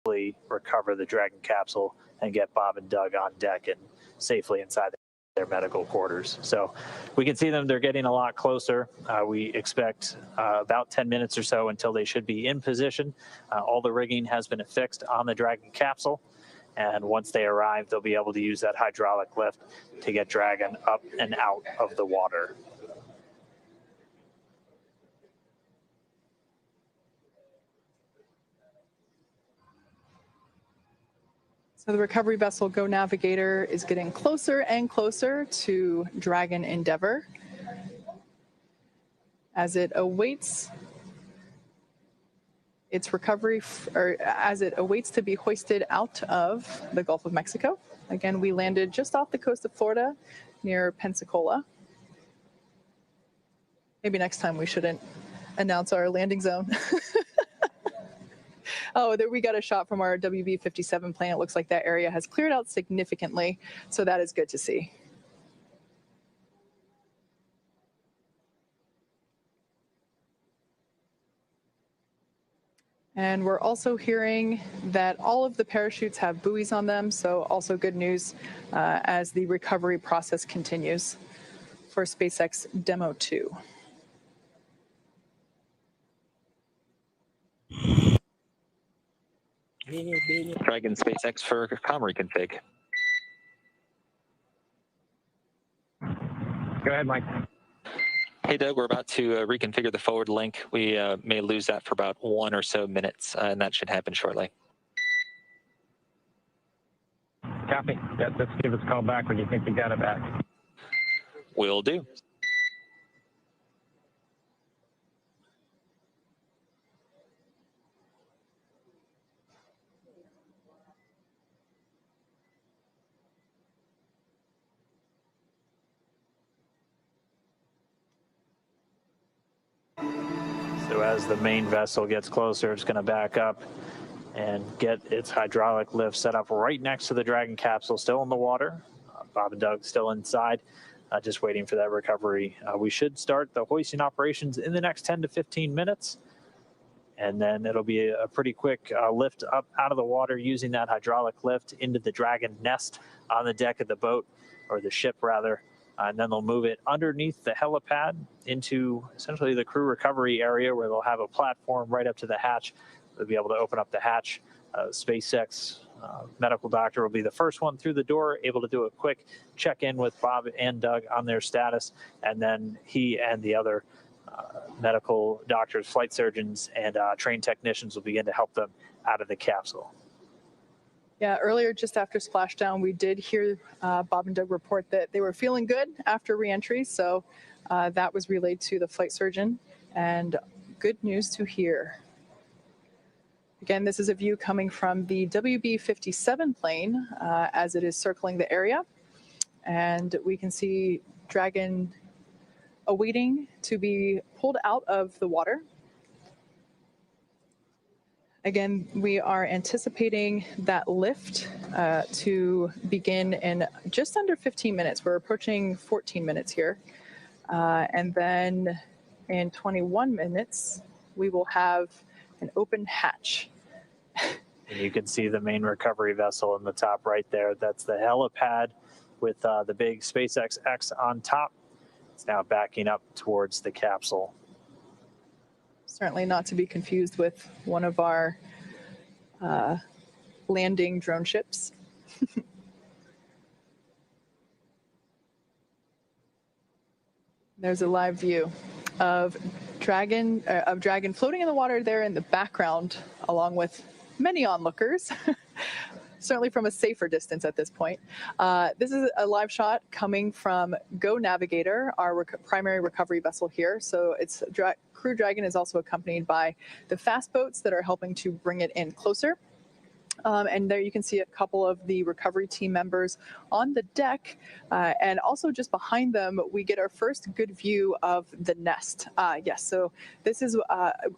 recover the Dragon capsule and get Bob and Doug on deck and safely inside their medical quarters. So we can see them, they're getting a lot closer. We expect about 10 minutes or so until they should be in position. All the rigging has been affixed on the Dragon capsule. And once they arrive, they'll be able to use that hydraulic lift to get Dragon up and out of the water. So the recovery vessel Go Navigator is getting closer and closer to Dragon Endeavour as it awaits its recovery, or as it awaits to be hoisted out of the Gulf of Mexico. Again, we landed just off the coast of Florida near Pensacola. Maybe next time we shouldn't announce our landing zone. Oh, there we got a shot from our WB-57 plane. It looks like that area has cleared out significantly, so that is good to see. And we're also hearing that all of the parachutes have buoys on them, so also good news as the recovery process continues for SpaceX Demo 2. Dragon SpaceX for comm reconfig. Go ahead, Mike. Hey, Doug, we're about to reconfigure the forward link. We may lose that for about 1 or so minutes, and that should happen shortly. Copy. Yeah, just give us a call back when you think you got it back. Will do. So as the main vessel gets closer, it's going to back up and get its hydraulic lift set up right next to the Dragon capsule, still in the water. Bob and Doug still inside, just waiting for that recovery. We should start the hoisting operations in the next 10 to 15 minutes. And then it'll be a pretty quick lift up out of the water using that hydraulic lift into the Dragon nest on the deck of the boat, or the ship rather. And then they'll move it underneath the helipad into essentially the crew recovery area, where they'll have a platform right up to the hatch. They'll be able to open up the hatch. SpaceX medical doctor will be the first one through the door, able to do a quick check-in with Bob and Doug on their status. And then he and the other medical doctors, flight surgeons, and trained technicians will begin to help them out of the capsule. Yeah, earlier, just after splashdown, we did hear Bob and Doug report that they were feeling good after reentry. So that was relayed to the flight surgeon, and good news to hear. Again, this is a view coming from the WB-57 plane as it is circling the area. And we can see Dragon awaiting to be pulled out of the water. Again, we are anticipating that lift to begin in just under 15 minutes. We're approaching 14 minutes here. And then in 21 minutes, we will have an open hatch. And you can see the main recovery vessel in the top right there. That's the helipad with the big SpaceX X on top. It's now backing up towards the capsule. Certainly not to be confused with one of our landing drone ships. There's a live view of Dragon floating in the water there in the background, along with many onlookers. Certainly from a safer distance at this point. This is a live shot coming from Go Navigator, our primary recovery vessel here. So it's Crew Dragon is also accompanied by the fast boats that are helping to bring it in closer. And there you can see a couple of the recovery team members on the deck. And also just behind them, we get our first good view of the nest. Yes, so this is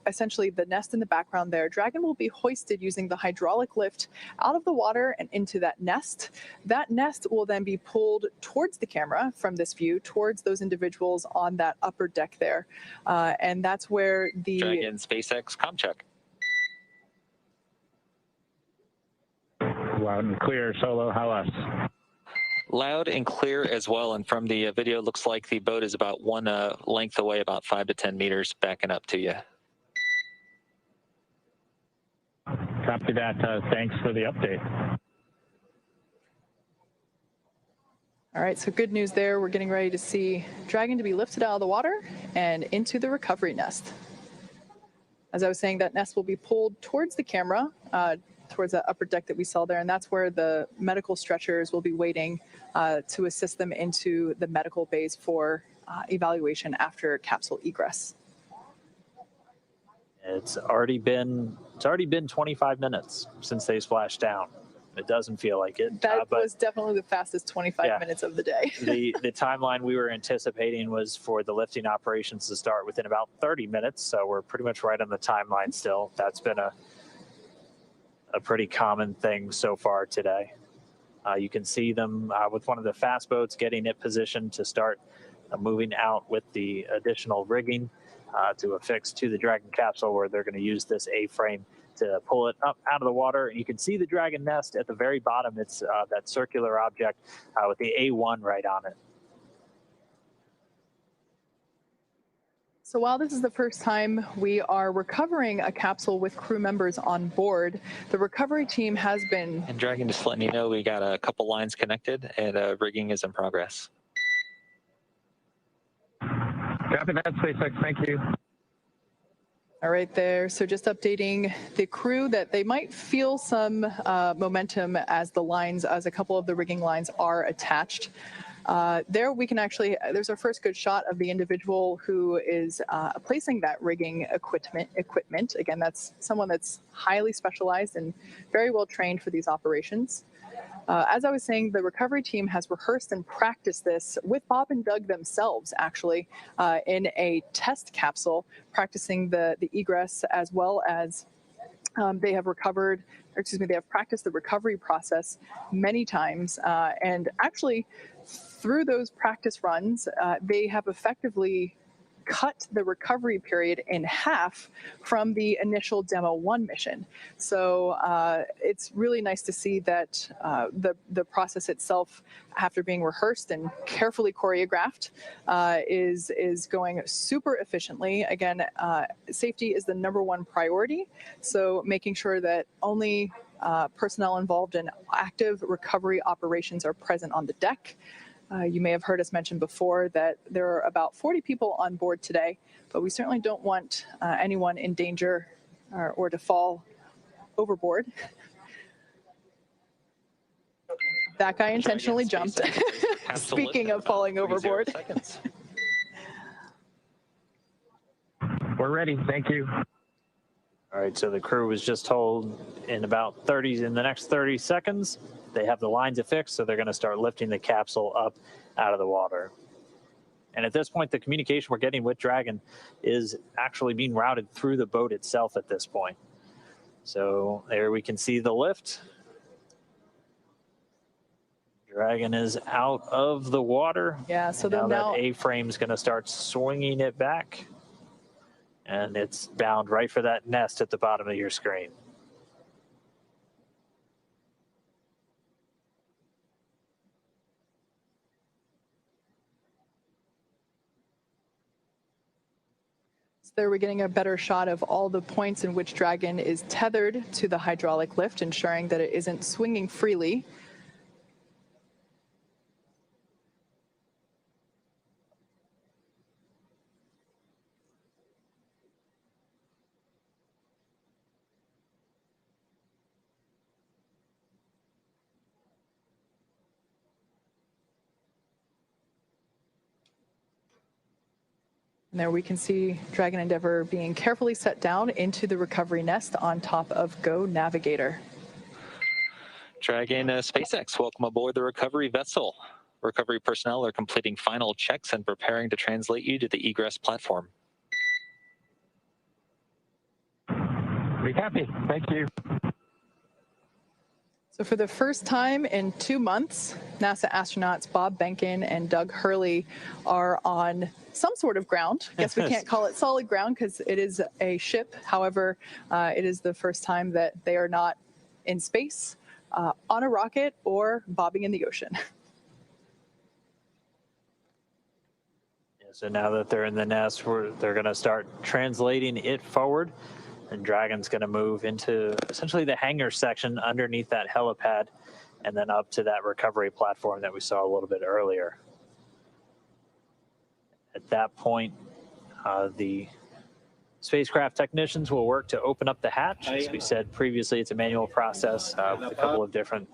essentially the nest in the background there. Dragon will be hoisted using the hydraulic lift out of the water and into that nest. That nest will then be pulled towards the camera from this view, towards those individuals on that upper deck there. And that's where the... Dragon SpaceX comm check. Loud and clear, Solo. How us? Loud and clear as well. And from the video, it looks like the boat is about one length away, about 5 to 10 meters backing up to you. Copy that. Thanks for the update. All right, so good news there. We're getting ready to see Dragon to be lifted out of the water and into the recovery nest. As I was saying, that nest will be pulled towards the camera, towards that upper deck that we saw there, and that's where the medical stretchers will be waiting to assist them into the medical bays for evaluation after capsule egress. It's already been 25 minutes since they splashed down. It doesn't feel like it. That was definitely the fastest 25 yeah. minutes of the day. the timeline we were anticipating was for the lifting operations to start within about 30 minutes, so we're pretty much right on the timeline still. That's been a pretty common thing so far today. You can see them with one of the fast boats getting it positioned to start moving out with the additional rigging to affix to the Dragon capsule, where they're going to use this A-frame to pull it up out of the water. You can see the Dragon nest at the very bottom. It's that circular object with the A1 right on it. So while this is the first time we are recovering a capsule with crew members on board, the recovery team has been... And Dragon, just letting you know, we got a couple lines connected and rigging is in progress. Copy that, SpaceX. Thank you. All right there. So just updating the crew that they might feel some momentum as a couple of the rigging lines are attached. There we can actually, there's our first good shot of the individual who is placing that rigging equipment. Again, that's someone that's highly specialized and very well trained for these operations. As I was saying, the recovery team has rehearsed and practiced this with Bob and Doug themselves, actually, in a test capsule, practicing the egress, as well as they have practiced the recovery process many times. And actually, through those practice runs, they have effectively cut the recovery period in half from the initial Demo 1 mission. So it's really nice to see that the process itself, after being rehearsed and carefully choreographed, is going super efficiently. Again, safety is the #1 priority, so making sure that only personnel involved in active recovery operations are present on the deck. You may have heard us mention before that there are about 40 people on board today, but we certainly don't want anyone in danger or to fall overboard. That guy intentionally jumped. Speaking of falling overboard. We're ready. Thank you. All right, so the crew was just told in the next 30 seconds, they have the lines affixed, so they're going to start lifting the capsule up out of the water. And at this point, the communication we're getting with Dragon is actually being routed through the boat itself at this point. So there we can see the lift. Dragon is out of the water. Yeah, so now that A-frame is going to start swinging it back. And it's bound right for that nest at the bottom of your screen. So there we're getting a better shot of all the points in which Dragon is tethered to the hydraulic lift, ensuring that it isn't swinging freely. And there we can see Dragon Endeavour being carefully set down into the recovery nest on top of Go Navigator. Dragon SpaceX, welcome aboard the recovery vessel. Recovery personnel are completing final checks and preparing to translate you to the egress platform. We copy. Thank you. So for the first time in 2 months, NASA astronauts Bob Behnken and Doug Hurley are on some sort of ground. I guess we can't call it solid ground because it is a ship. However, it is the first time that they are not in space. on a rocket or bobbing in the ocean. So now that they're in the nest, they're going to start translating it forward, and Dragon's going to move into essentially the hangar section underneath that helipad, and then up to that recovery platform that we saw a little bit earlier. At that point, the spacecraft technicians will work to open up the hatch. As we said previously, it's a manual process with a couple of different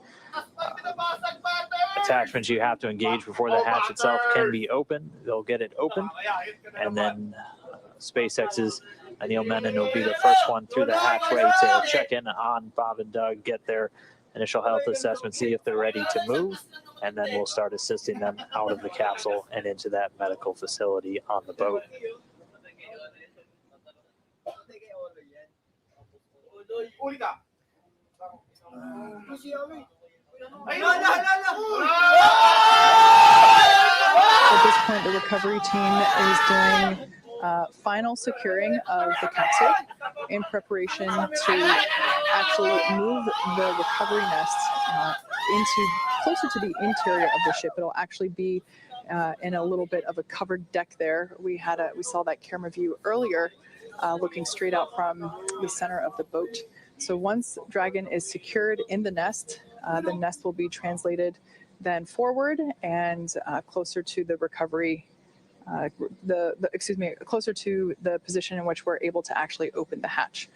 attachments you have to engage before the hatch itself can be open. They'll get it open, and then SpaceX's Neil Menon will be the first one through the hatchway to check in on Bob and Doug, get their initial health assessment, see if they're ready to move, and then we'll start assisting them out of the capsule and into that medical facility on the boat. At this point, the recovery team is doing final securing of the capsule in preparation to actually move the recovery nest closer to the interior of the ship. It'll actually be in a little bit of a covered deck there. We saw that camera view earlier, looking straight out from the center of the boat. So once Dragon is secured in the nest will be translated then forward and closer to the recovery, closer to the position in which we're able to actually open the hatch.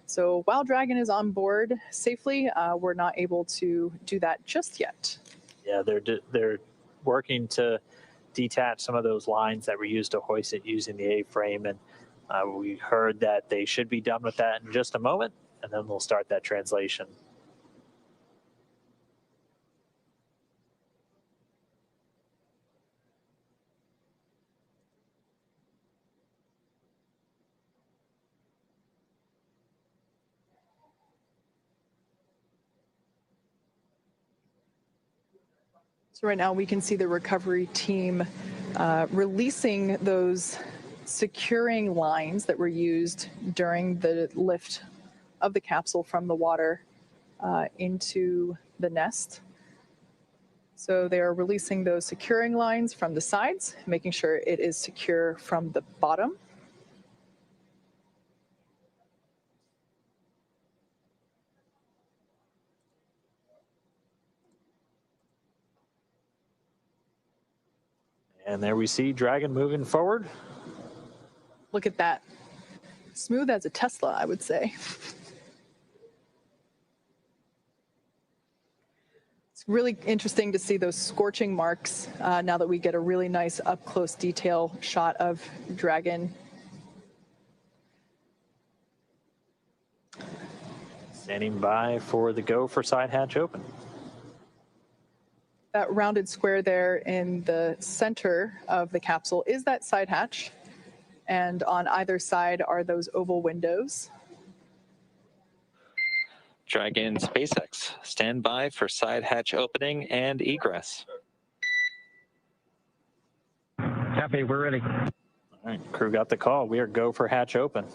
So while Dragon is on board safely, we're not able to do that just yet. Yeah, they're working to detach some of those lines that were used to hoist it using the A-frame, and we heard that they should be done with that in just a moment, and then we'll start that translation. So right now we can see the recovery team releasing those securing lines that were used during the lift of the capsule from the water into the nest. So they are releasing those securing lines from the sides, making sure it is secure from the bottom. And there we see Dragon moving forward. Look at that. Smooth as a Tesla, I would say. It's really interesting to see those scorching marks now that we get a really nice up-close detail shot of Dragon. Standing by for the go for side hatch open. That rounded square there in the center of the capsule is that side hatch. And on either side are those oval windows. Dragon SpaceX, stand by for side hatch opening and egress. Copy, we're ready. All right, crew got the call. We are go for hatch open.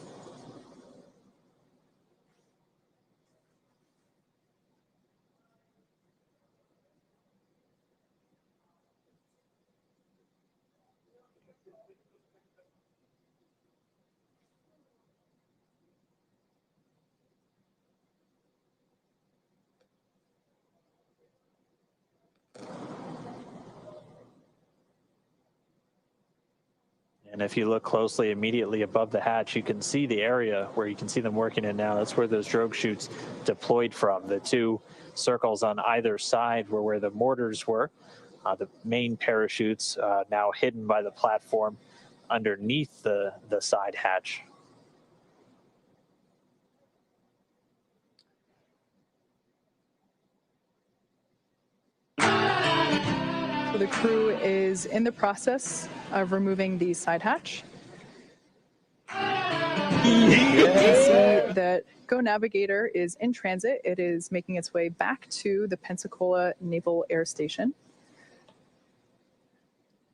And if you look closely, immediately above the hatch, you can see the area where you can see them working in now. That's where those drogue chutes deployed from. The two circles on either side were where the mortars were. The main parachutes now hidden by the platform underneath the side hatch. So the crew is in the process of removing the side hatch. You can see that Go Navigator is in transit. It is making its way back to the Pensacola Naval Air Station.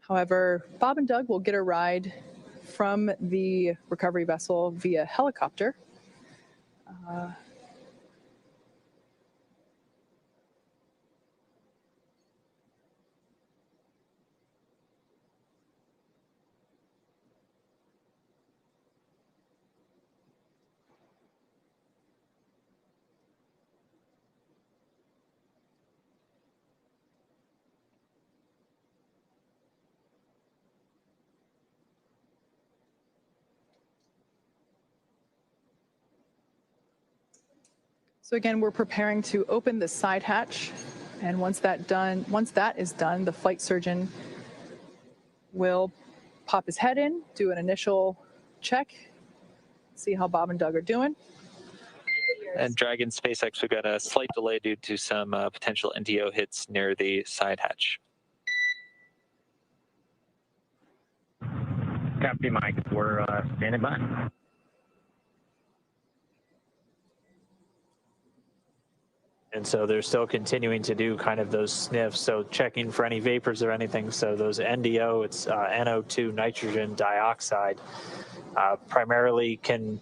However, Bob and Doug will get a ride from the recovery vessel via helicopter. So again, we're preparing to open the side hatch, and once that is done, the flight surgeon will pop his head in, do an initial check, see how Bob and Doug are doing. And Dragon SpaceX, we've got a slight delay due to some potential NDO hits near the side hatch. Copy, Mike. We're standing by. And so they're still continuing to do kind of those sniffs, so checking for any vapors or anything. So those NDO, it's NO2, nitrogen dioxide, primarily can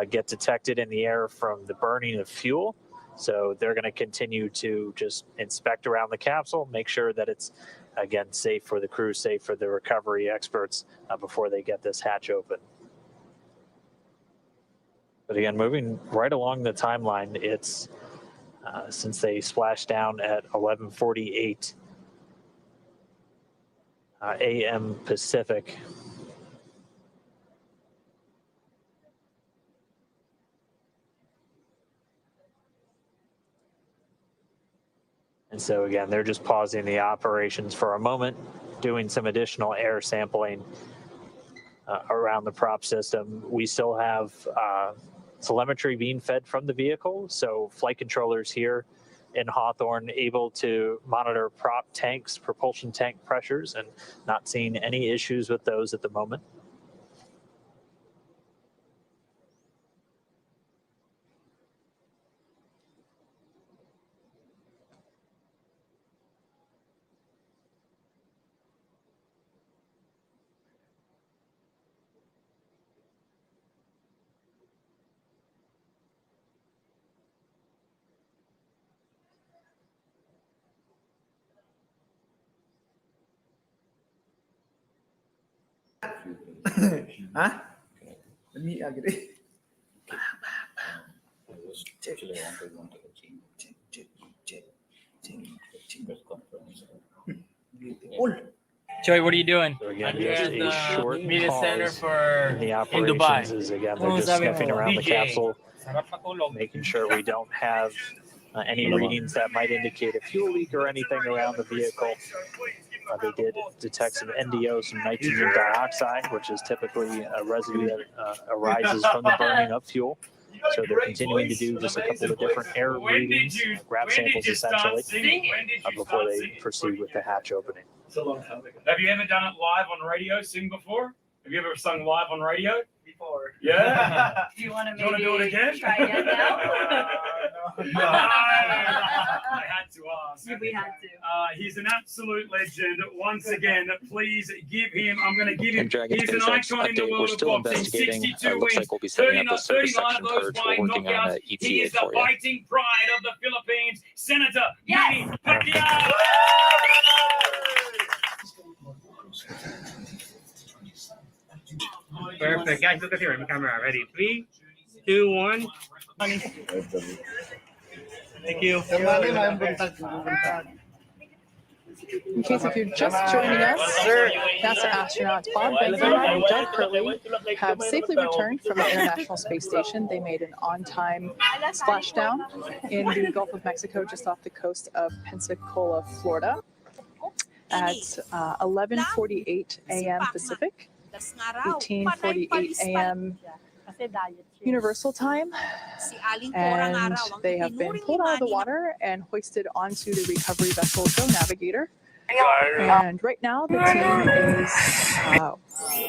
get detected in the air from the burning of fuel. So they're going to continue to just inspect around the capsule, make sure that it's, again, safe for the crew, safe for the recovery experts before they get this hatch open. But again, moving right along the timeline, it's since they splashed down at 11:48 a.m. Pacific. And so again, they're just pausing the operations for a moment, doing some additional air sampling around the prop system. We still have telemetry being fed from the vehicle, so flight controllers here in Hawthorne able to monitor prop tanks, propulsion tank pressures, and not seeing any issues with those at the moment. Hah? Demi agree. Check. Beautiful. Joey, what are you doing? So again, I'm here just at a the short media center pause for in the in Dubai. operations is again, they're just sniffing around the capsule, making sure we don't have any readings that might indicate a fuel leak or anything around the vehicle. They did detect some NDO, some nitrogen dioxide, which is typically a residue that arises from the burning of fuel. So they're continuing to do just a couple of different air readings, grab samples essentially, before they proceed with the hatch opening. It's a long time ago. Have you ever done it live on radio, sing before? Have you ever sung live on radio? Before. Yeah. Do you want to Do you want to do it again? try again now? No. I had to ask. We had to. He's an absolute legend. Once again, please give him. I'm going to give him. And Dragon He's an SpaceX icon in the update, we're world of still boxing. investigating. 62 Looks wins, like we'll be setting up the service 39 section of those purge. by We're working on knockouts. ETA He is the for you. fighting pride of the Philippines, Senator Yes. Manny Pacquiao. Perfect. Guys, look at here. Camera. Ready? 3, 2, 1. Thank you. In case if you're just joining us, NASA astronauts Bob Behnken and Doug Hurley have safely returned from the International Space Station. They made an on-time splashdown in the Gulf of Mexico, just off the coast of Pensacola, Florida, at 11:48 a.m. Pacific, 18:48 a.m. Universal Time, and they have been pulled out of the water and hoisted onto the recovery vessel Go Navigator. And right now the team is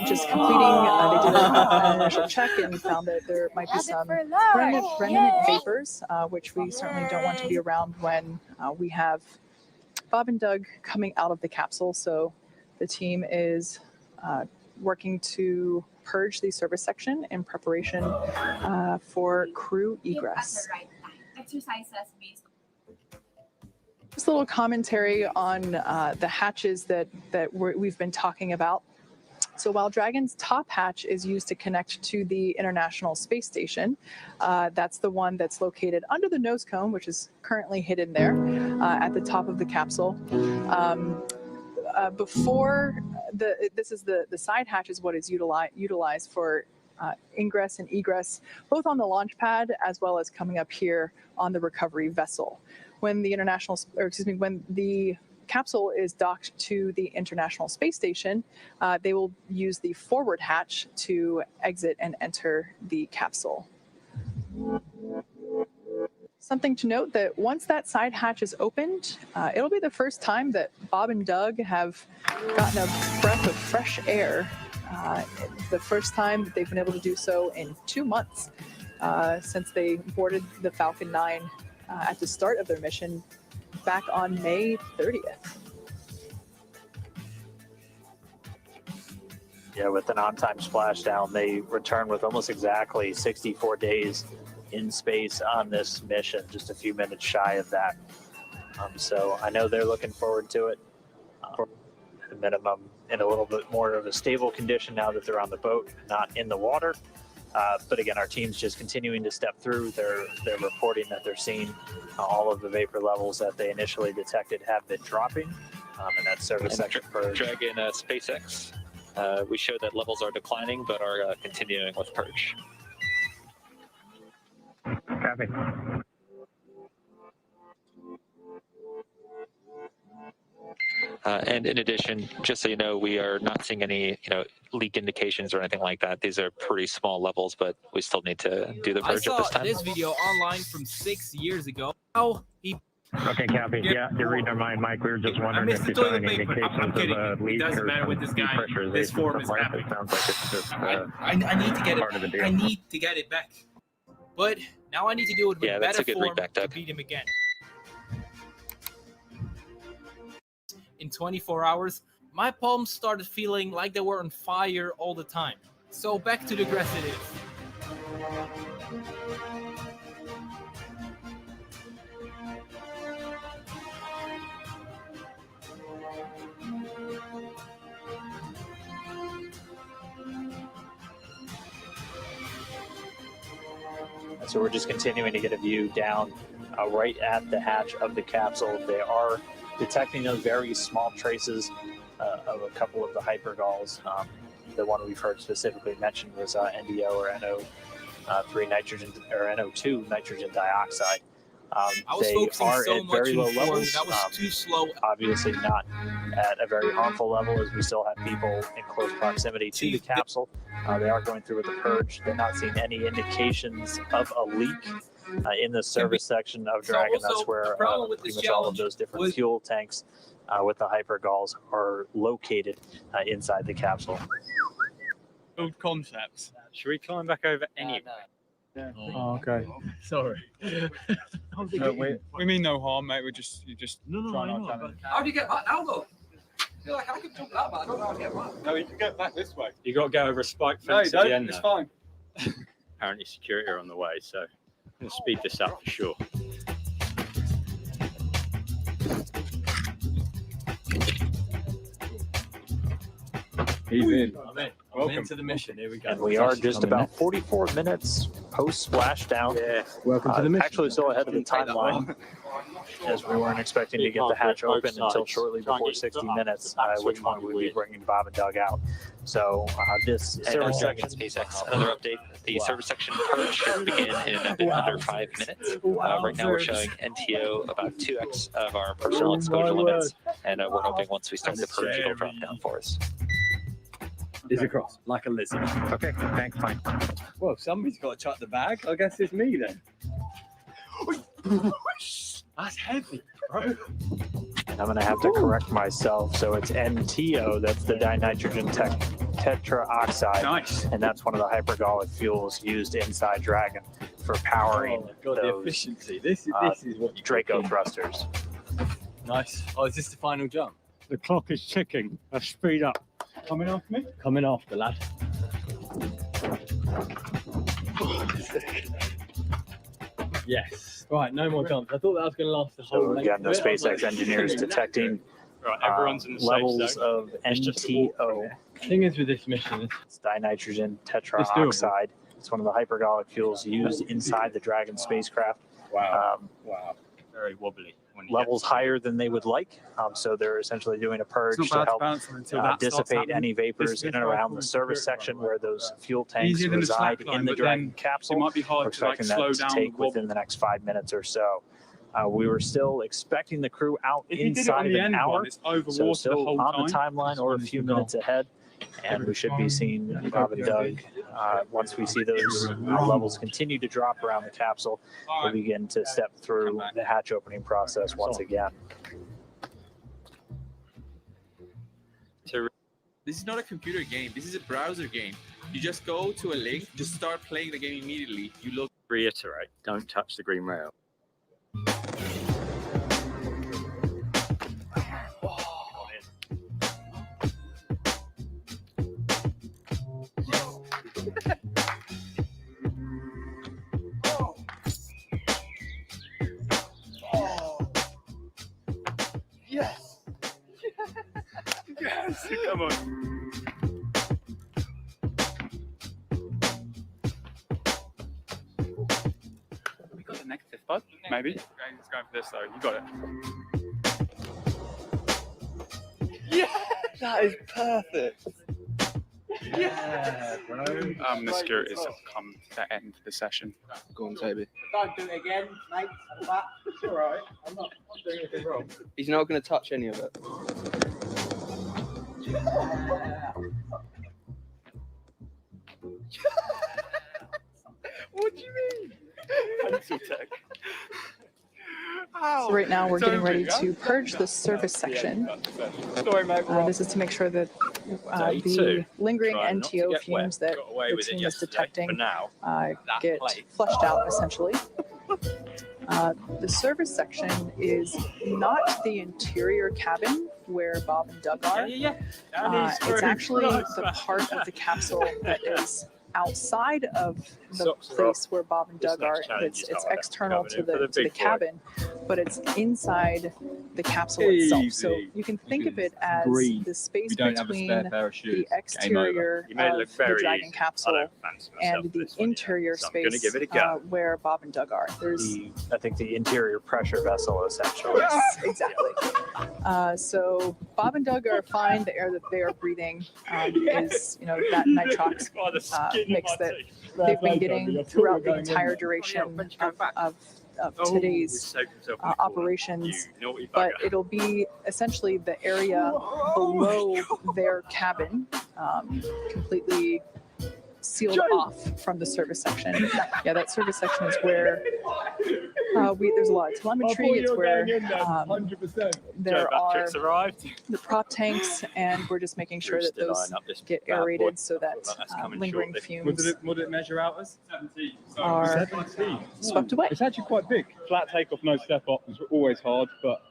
just completing, they did an initial check and found that there might be some remnant vapors, which we certainly don't want to be around when we have Bob and Doug coming out of the capsule. So the team is working to purge the service section in preparation for crew egress. Just a little commentary on the hatches that we've been talking about. So while Dragon's top hatch is used to connect to the International Space Station, that's the one that's located under the nose cone, which is currently hidden there at the top of the capsule. Before this is the side hatch is what is utilized for ingress and egress, both on the launch pad as well as coming up here on the recovery vessel. When the when the capsule is docked to the International Space Station, they will use the forward hatch to exit and enter the capsule. Something to note that once that side hatch is opened, it'll be the first time that Bob and Doug have gotten a breath of fresh air. The first time that they've been able to do so in 2 months since they boarded the Falcon 9 at the start of their mission back on May 30th. Yeah, with an on-time splashdown, they return with almost exactly 64 days in space on this mission, just a few minutes shy of that. So I know they're looking forward to it. At a minimum, in a little bit more of a stable condition now that they're on the boat, not in the water. But again, our team's just continuing to step through. They're reporting that they're seeing all of the vapor levels that they initially detected have been dropping, and that service section for Dragon SpaceX. We show that levels are declining, but are continuing with purge. Copy. And in addition, just so you know, we are not seeing any, leak indications or anything like that. These are pretty small levels, but we still need to do the purge at this time. I saw this video online from 6 years ago. How he Okay, copy. Yeah, you're reading our mind, Mike. We were just wondering if you saw any indications of leak It doesn't matter or with this guy. depressurization This form is somewhere. happening. It sounds like it's just I need to get part of the it. deal. I need to get it back. But now I need to do it with Yeah, that's better a good form read back, to Doug. beat him again. In 24 hours, my palms started feeling like they were on fire all the time. So back to the aggressive. So we're just continuing to get a view down right at the hatch of the capsule. They are detecting those very small traces of a couple of the hypergalls. The one we've heard specifically mentioned was NDO or NO3 nitrogen or NO2 nitrogen dioxide. I was They focusing are so at much very in low form levels. that was too slow. Obviously not at a very harmful level, as we still have people in close proximity to the capsule. They are going through with the purge. They're not seeing any indications of a leak in the service section of Dragon. So That's where problem with pretty this much all of challenge those different was- fuel tanks with the hypergalls are located inside the capsule. Old concepts. Should we climb back over any? Oh, okay. Sorry. No, We mean no harm, mate. You just trying our challenge. How do you get back now, though? I feel like I could jump that, but I don't know how to get back. No, you can get back this way. You got to go over a spike No, you fence at the don't. end. It's though. fine. Apparently, security are on the way, so I'm going to speed this up for sure. He's in. Welcome to the mission. Here we go. And we are just about 44 minutes post splashdown. Yeah. Welcome to the mission. Actually, still ahead of the timeline, as we weren't expecting to get the hatch open until shortly before 60 minutes, at which point we'd be bringing Bob and Doug out. So this And service Dragon section, SpaceX, another update. The service section purge should begin in a bit under 5 minutes. Right now we're showing NTO about 2x of our personal exposure limits, and we're hoping once we start the purge, it'll drop down for us. Is across like a lizard. Okay, thanks, Mike. Well, somebody's got to chuck the bag. I guess it's me then. That's heavy, bro. and I'm going to have to correct myself. So it's NTO, that's the dinitrogen tetraoxide. Nice. And that's one of the hypergolic fuels used inside Dragon for powering Oh my God, the those efficiency. This is what you Draco thrusters. Nice. Oh, is this the final jump? The clock is ticking. Let's speed up. Coming after me? Coming after, lad. Yes. Right, no more jumps. I thought that was going to last the whole So length again, the of it. I was SpaceX like, engineers detecting Right, everyone's in the safe levels zone. of NTO. thing is with this mission, It's dinitrogen doable. tetraoxide. It's one of the hypergolic fuels used inside the Dragon spacecraft. wow, Um, wow. very wobbly. When you levels get to higher than they would like. So they're essentially doing a purge to help dissipate any vapors in and around the service section where those fuel tanks reside in the Dragon capsule. We're expecting that to take within the next 5 minutes or so. We were still expecting the crew out inside of an hour, so still on the timeline or a few minutes ahead. And we should be seeing Bob and Doug, once we see those levels continue to drop around the capsule, we'll begin to step through the hatch opening process once again. This is not a computer game. This is a browser game. You just go to a link, just start playing the game immediately. You look. reiterate, don't touch the green rail. Yes. Yes, come on. We got the negative, bud. Maybe. Okay, let's go for this though. You got it. Yeah, that is perfect. Yeah, bro. The securities have come to the end of the session. Go on, Toby. Don't do it again, mate. It's all right. I'm not doing anything wrong. He's not going to touch any of it. What do you mean? Pencil tech. So right now we're getting ready to purge the service section. This is to make sure that the lingering NTO fumes that the team is detecting get flushed out, essentially. The service section is not the interior cabin where Bob and Doug are. It's actually the part of the capsule that is outside of the place where Bob and Doug are. It's external to the cabin, but it's inside the capsule itself. So you can think of it as the space between the exterior of the Dragon capsule and the interior space where Bob and Doug are. I think the interior pressure vessel, essentially. Yes, exactly. So Bob and Doug are fine. The air that they are breathing is, that nitrox mix that they've been getting throughout the entire duration of today's operations. But it'll be essentially the area below their cabin, completely sealed off from the service section. Yeah, that service section is where there's a lot of telemetry. It's where there are the prop tanks, and we're just making sure that those get aerated so that lingering fumes What did it measure out as? are swept away. It's actually quite big. Flat takeoff, no step up is always hard, but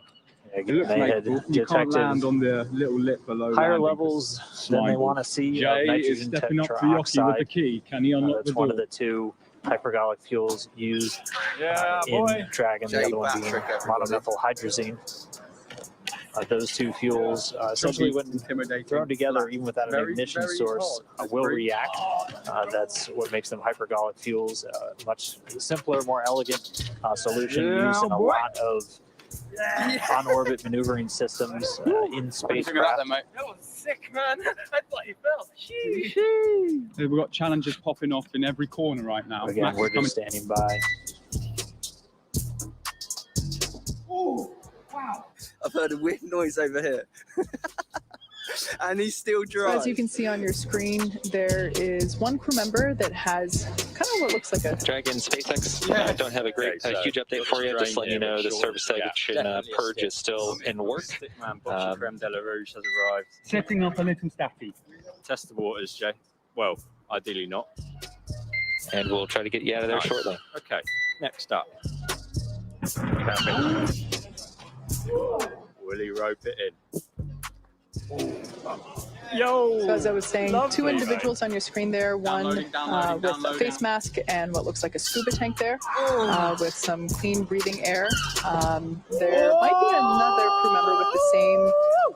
it looks They like had you can't detected land on the little lip below. higher landing levels than they want to see of Jay is nitrogen stepping up to Yoki with the tetroxide. key. Can he unlock That's the one door? of the two hypergolic fuels used boy. in Dragon, the other one being monomethyl hydrazine. Those two fuels, essentially when thrown together, even without an ignition source, will react. That's what makes them hypergolic fuels. Much simpler, more elegant solution used in a lot of on-orbit maneuvering systems in spacecraft. That was sick, man. I thought you fell. We've got challenges popping off in every corner right now. Again, Max we're is coming. just standing by. Oh, wow. I've heard a weird noise over here. And he's still dry. So as you can see on your screen, there is one crew member that has kind of what looks like a Dragon SpaceX. I don't have a huge update for you. Just letting you know the service section purge is still in work. Creme de la Rouge has arrived. Setting up a little staffy. Test the waters, Jay. Well, ideally not. And we'll try to get you out of there shortly. Okay, next up. Will he rope it in? Yo! So as I was saying, two individuals on your screen there, one with a face mask and what looks like a scuba tank there, with some clean breathing air. There might be another crew member with the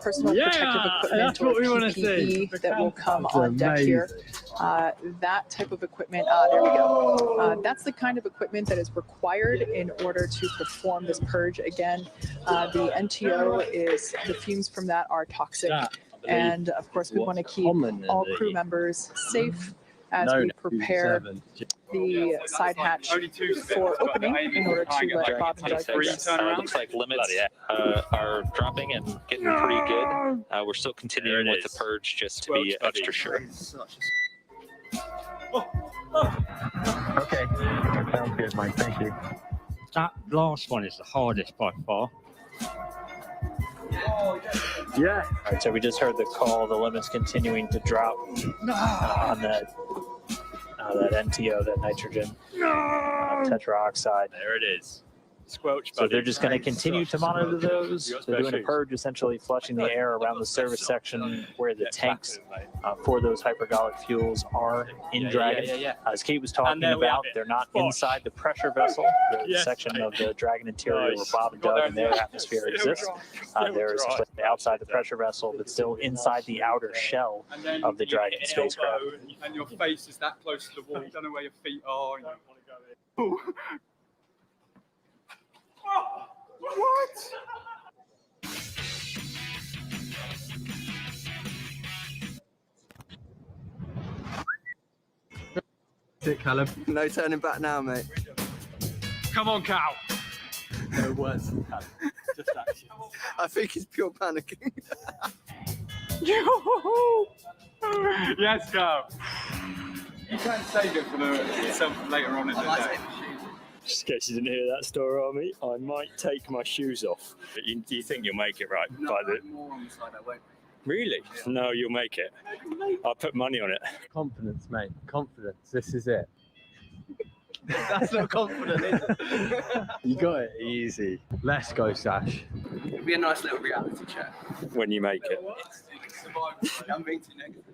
personal protective equipment that's or what we wanna PPE see. that will come That's on deck here. That type of equipment, there we go. That's the kind of equipment that is required in order to perform this purge. Again, the NTO is, the fumes from that are toxic. And of course, we want to keep all crew members safe as we prepare the side hatch for opening in order to let Bob and Doug Looks like limits are dropping and getting pretty good. We're still continuing with the purge just to be extra sure. Okay. Sounds good, Mike. Thank you. That last one is the hardest by far. Yeah. All right, so we just heard the call. The limit's continuing to drop on that NTO, that nitrogen tetroxide. There it is. Squelch, So they're just going to continue to monitor those. They're doing a purge, essentially flushing the air around the service section where the tanks for those hypergolic fuels are in Dragon. As Kate was talking about, they're not inside the pressure vessel, the section of the Dragon interior where Bob and Doug and their atmosphere exists. They're essentially outside the pressure vessel, but still inside the outer shell of the Dragon spacecraft. And your face is that close to the wall. You don't know where your feet are. And what? Caleb. No turning back now, mate. Come on, Cal. No words, Caleb. Just action. I think he's pure panicking. Yes, Cal. You can't save it for yourself later on in the day. Just in case you didn't hear that story on me, I might take my shoes off. But do you think you'll make it right? More on the side, I won't. Really? No, you'll make it. I'll put money on it. Confidence, mate. Confidence. This is it. That's not confident, is it? You got it easy. Let's go, Sash. It'll be a nice little reality check. When you make it. I'm being too negative.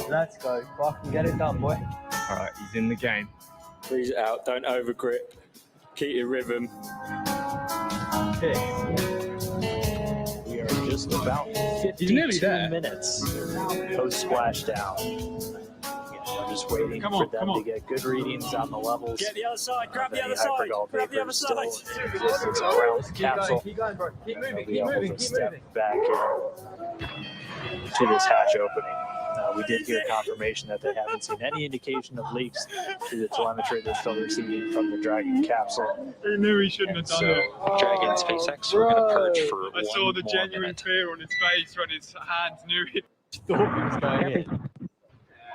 Let's go. Fucking get it done, boy. All right, he's in the game. Breathe it out. Don't over grip. Keep your rhythm. We are just about 52 minutes post splashdown. We're just waiting for them to get good readings on the levels. Get the other side. Grab the other side. Grab the other side. Around the capsule. Keep going, bro. Keep moving. Be able to step back to this hatch opening. We did hear confirmation that they haven't seen any indication of leaks to the telemetry they're still receiving from the Dragon capsule. He knew he shouldn't have done it. Dragon SpaceX, we're going to purge for I saw the genuine fear on his face when his hands knew it. Thought he was going in.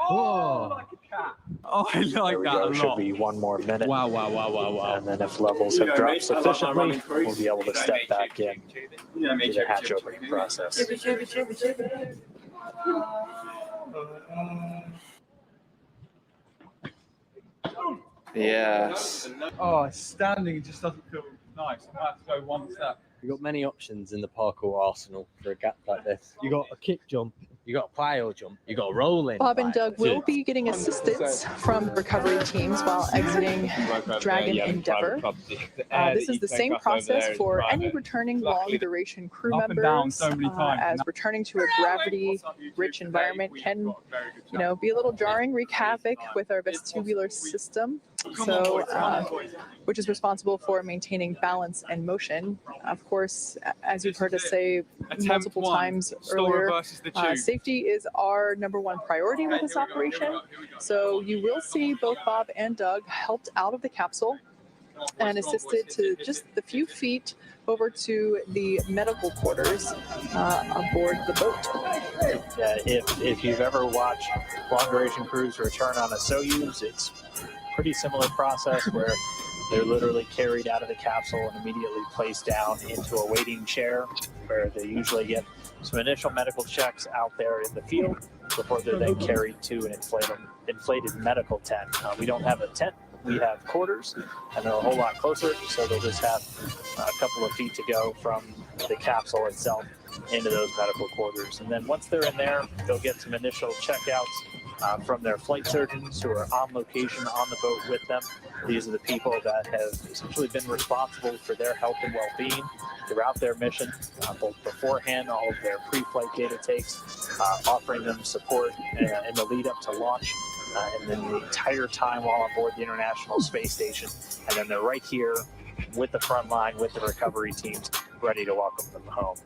Oh, like a cat. Oh, I like that a lot. Should be one more minute. Wow. And then if levels have dropped sufficiently, we'll be able to step back in to the hatch opening process. Yes. Oh, standing just doesn't feel nice. I have to go one step. You've got many options in the parkour arsenal for a gap like this. You got a kick jump, you got a plyo jump, you got a roll in. Bob and Doug will be getting assistance from recovery teams while exiting Dragon Endeavour. This is the same process for any returning long-duration crew members, as returning to a gravity-rich environment can, be a little jarring, wreak havoc with our vestibular system. So, which is responsible for maintaining balance and motion. Of course, as you've heard us say multiple times earlier, safety is our #1 priority with this operation. So you will see both Bob and Doug helped out of the capsule and assisted to just the few feet over to the medical quarters aboard the boat. If you've ever watched long-duration crews return on a Soyuz, it's pretty similar process where they're literally carried out of the capsule and immediately placed down into a waiting chair where they usually get some initial medical checks out there in the field before they're then carried to an inflated medical tent. We don't have a tent. We have quarters, and they're a whole lot closer, so they'll just have a couple of feet to go from the capsule itself into those medical quarters. And then once they're in there, they'll get some initial checkouts from their flight surgeons who are on location on the boat with them. These are the people that have essentially been responsible for their health and well-being throughout their mission, both beforehand, all of their pre-flight data takes, offering them support in the lead up to launch, and then the entire time while on board the International Space Station. And then they're right here with the front line, with the recovery teams, ready to welcome them home.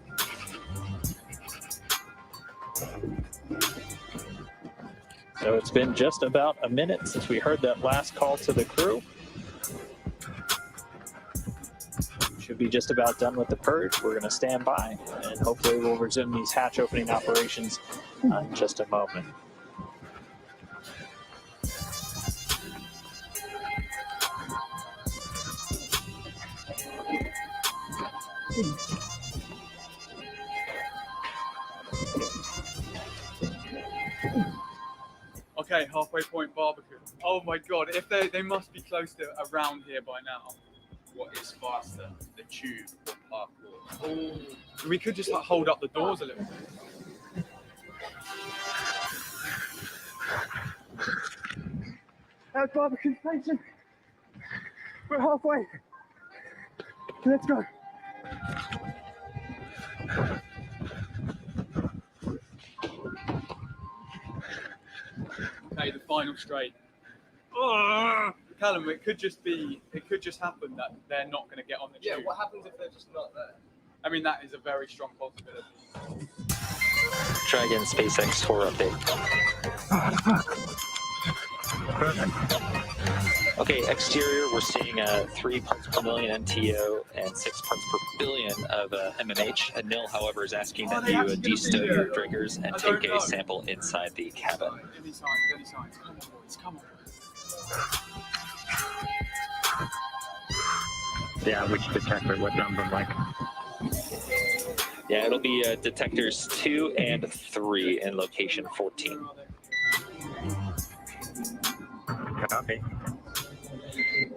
So it's been just about a minute since we heard that last call to the crew. Should be just about done with the purge. We're going to stand by, and hopefully we'll resume these hatch opening operations in just a moment. Okay, halfway point barbecue. Oh my god, if they must be close to around here by now. What is faster, the tube or parkour? Oh, we could just like hold up the doors a little bit. That's barbecue station. We're halfway. Let's go. Okay, the final straight. Callum, it could just happen that they're not going to get on the tube. Yeah, what happens if they're just not there? I mean, that is a very strong possibility. Dragon SpaceX tour update. Okay, exterior, we're seeing 3 parts per million NTO and 6 parts per billion of MMH. And Nil, however, is asking that you de-stow your drinkers and take a sample inside the cabin. Any signs? Come on, boys, come on. Yeah, which detector? What number, Mike? Yeah, it'll be detectors 2 and 3 in location 14. Copy.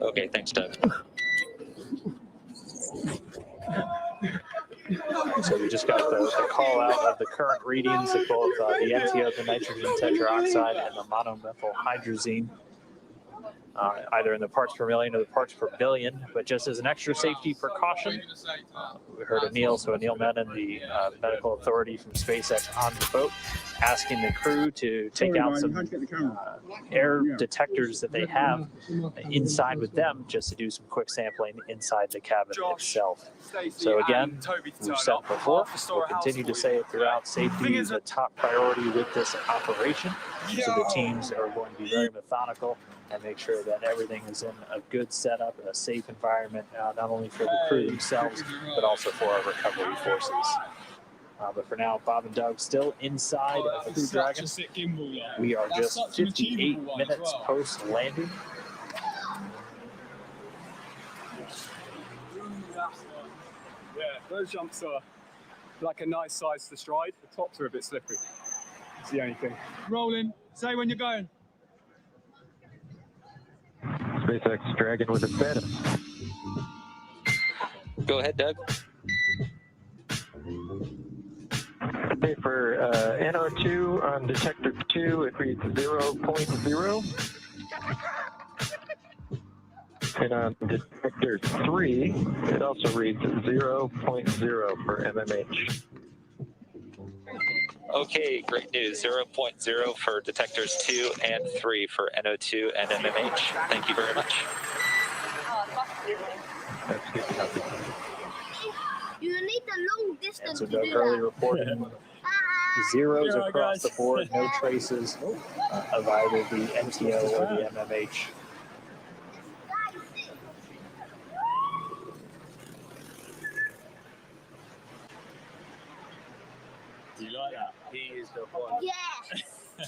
Okay, thanks, Doug. So we just got the call out of the current readings of both the NTO, the nitrogen tetroxide, and the monomethyl hydrazine, either in the parts per million or the parts per billion. But just as an extra safety precaution, we heard Anil, so Anil Menon, the medical authority from SpaceX, on the boat, asking the crew to take out some air detectors that they have inside with them, just to do some quick sampling inside the cabin itself. So again, we've said before, we'll continue to say it throughout, safety is a top priority with this operation. So the teams are going to be very methodical and make sure that everything is in a good setup and a safe environment, not only for the crew themselves, but also for our recovery forces. But for now, Bob and Doug still inside of the Crew Dragon. We are just 58 minutes post-landing. Yeah, those jumps are like a nice size to stride. The tops are a bit slippery. It's the only thing. Rolling. Say when you're going. SpaceX Dragon with a status. Go ahead, Doug. Okay, for NO2 on detector 2, it reads 0.0. And on detector 3, it also reads 0.0 for MMH. Okay, great news. 0.0 for detectors 2 and 3 for NO2 and MMH. Thank you very much. That's good. Copy. You need a long distance. And so Doug Hurley reporting zeros across the board, no traces of either the NTO or the MMH. Do you like that? He is the one. Yeah.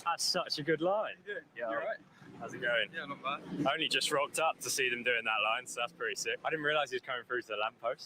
That's such a good line. Yeah, you're right. How's it going? Yeah, not bad. I only just rocked up to see them doing that line, so that's pretty sick. I didn't realise he was coming through to the lamppost.